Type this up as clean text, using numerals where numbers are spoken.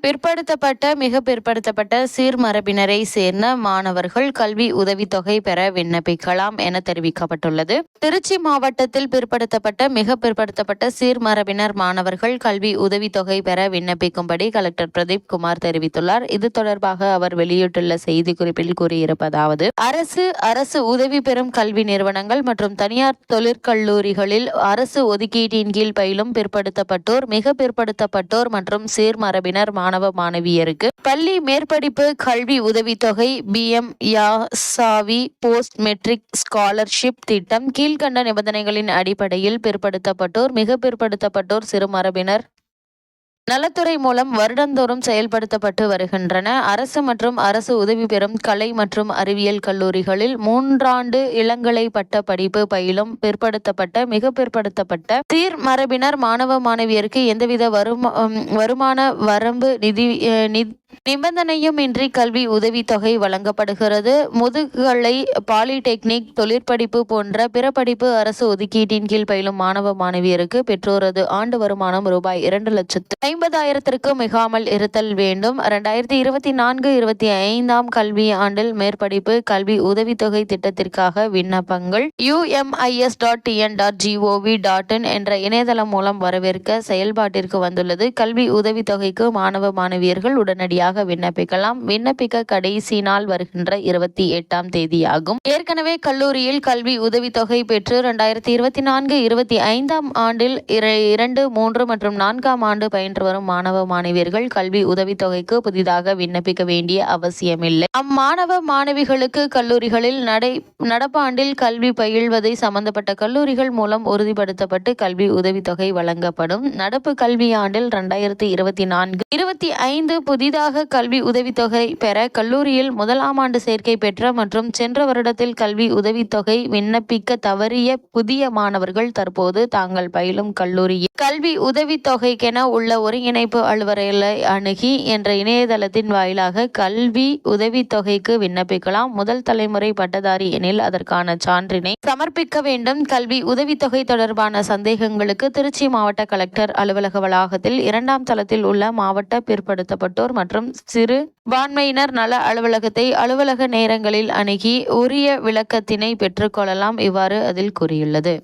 மிக பிற்படுத்தப்பட்ட சீர்மரபினரை சேர்ந்த மாணவர்கள் கல்வி உதவித்தொகை பெற விண்ணப்பிக்கலாம் என தெரிவிக்கப்பட்டுள்ளது. திருச்சி மாவட்டத்தில் மிக பிற்படுத்தப்பட்ட சீர்மரபினர் மாணவர்கள் கல்வி உதவித்தொகை பெற விண்ணப்பிக்கும்படி கலெக்டர் பிரதீப் குமார் தெரிவித்துள்ளார். இது தொடர்பாக அவர் வெளியிட்டுள்ள செய்திக்குறிப்பில் கூறியிருப்பதாவது: அரசு உதவி பெறும் கல்வி நிறுவனங்கள் மற்றும் தனியார் தொழிற்கல்லூரிகளில் அரசு ஒதுக்கீட்டின் கீழ் பயிலும் பிற்படுத்தப்பட்டோர், மிக பிற்படுத்தப்பட்டோர் மற்றும் சீர்மரபினர் மாணவ மாணவியருக்கு பள்ளி மேற்படிப்பு கல்வி உதவித்தொகை BM-YASAVI போஸ்ட் மெட்ரிக் ஸ்காலர்ஷிப் திட்டம் கீழ்கண்ட நிபந்தனைகளின் அடிப்படையில் பிற்படுத்தப்பட்டோர், மிக பிற்படுத்தப்பட்டோர், சிறுமரபினர் நலத்துறை மூலம் வருடந்தோறும் செயல்படுத்தப்பட்டு வருகின்றன. அரசு மற்றும் அரசு உதவி பெறும் கலை மற்றும் அறிவியல் கல்லூரிகளில் 3 ஆண்டு இளங்கலை பட்ட படிப்பு பயிலும் பிற்படுத்தப்பட்ட, மிக பிற்படுத்தப்பட்ட சீர்மரபினர் மாணவ மாணவியருக்கு எந்தவித வருமான வரம்பு நிபந்தனையும் இன்றி கல்வி உதவித்தொகை வழங்கப்படுகிறது. முதுகலை, பாலிடெக்னிக், தொழிற்படிப்பு போன்ற பிற படிப்பு அரசு ஒதுக்கீட்டின் கீழ் பயிலும் மாணவ மாணவியருக்கு பெற்றோரது ஆண்டு வருமானம் ரூபாய் 2,50,000 மிகாமல் இருத்தல் வேண்டும். 2024-25 கல்வி ஆண்டில் மேற்படிப்பு கல்வி உதவித்தொகை திட்டத்திற்காக விண்ணப்பங்கள் umis.tn.gov.in என்ற இணையதளம் மூலம் வரவேற்க செயல்பாட்டிற்கு வந்துள்ளது. கல்வி உதவித்தொகைக்கு மாணவ மாணவியர்கள் உடனடியாக விண்ணப்பிக்கலாம். விண்ணப்பிக்க கடைசி நாள் வருகின்ற 28ஆம் தேதியாகும். ஏற்கனவே கல்லூரியில் கல்வி உதவித்தொகை பெற்று 2024-25 ஆண்டில் 2, 3 மற்றும் 4ஆம் ஆண்டு பயின்று வரும் மாணவ மாணவியர்கள் கல்வி உதவித்தொகைக்கு புதிதாக விண்ணப்பிக்க வேண்டிய அவசியமில்லை. அம்மாணவ மாணவிகளுக்கு கல்லூரிகளில் நடப்பாண்டில் கல்வி பயில்வதை சம்பந்தப்பட்ட கல்லூரிகள் மூலம் உறுதிப்படுத்தப்பட்டு கல்வி உதவித்தொகை வழங்கப்படும். நடப்பு கல்வியாண்டில் 2024-25 புதிதாக கல்வி உதவித்தொகை பெற கல்லூரியில் 1ஆம் ஆண்டு சேர்க்கை பெற்ற மற்றும் சென்ற வருடத்தில் கல்வி உதவித்தொகை விண்ணப்பிக்க தவறிய புதிய மாணவர்கள் தற்போது தாங்கள் பயிலும் கல்லூரியில் கல்வி உதவித்தொகைக்கென உள்ள ஒருங்கிணைப்பு அலுவலரை அணுகி என்ற இணையதளத்தின் வாயிலாக கல்வி உதவித்தொகைக்கு விண்ணப்பிக்கலாம். முதல் தலைமுறை பட்டதாரி எனில் அதற்கான சான்றினை சமர்ப்பிக்க வேண்டும். கல்வி உதவித்தொகை தொடர்பான சந்தேகங்களுக்கு திருச்சி மாவட்ட கலெக்டர் அலுவலக வளாகத்தில் 2ஆம் தளத்தில் உள்ள மாவட்ட பிற்படுத்தப்பட்டோர் மற்றும் சிறுபான்மையினர் நல அலுவலகத்தை அலுவலக நேரங்களில் அணுகி உரிய விளக்கத்தினை பெற்றுக்கொள்ளலாம். இவ்வாறு அதில் கூறியுள்ளது.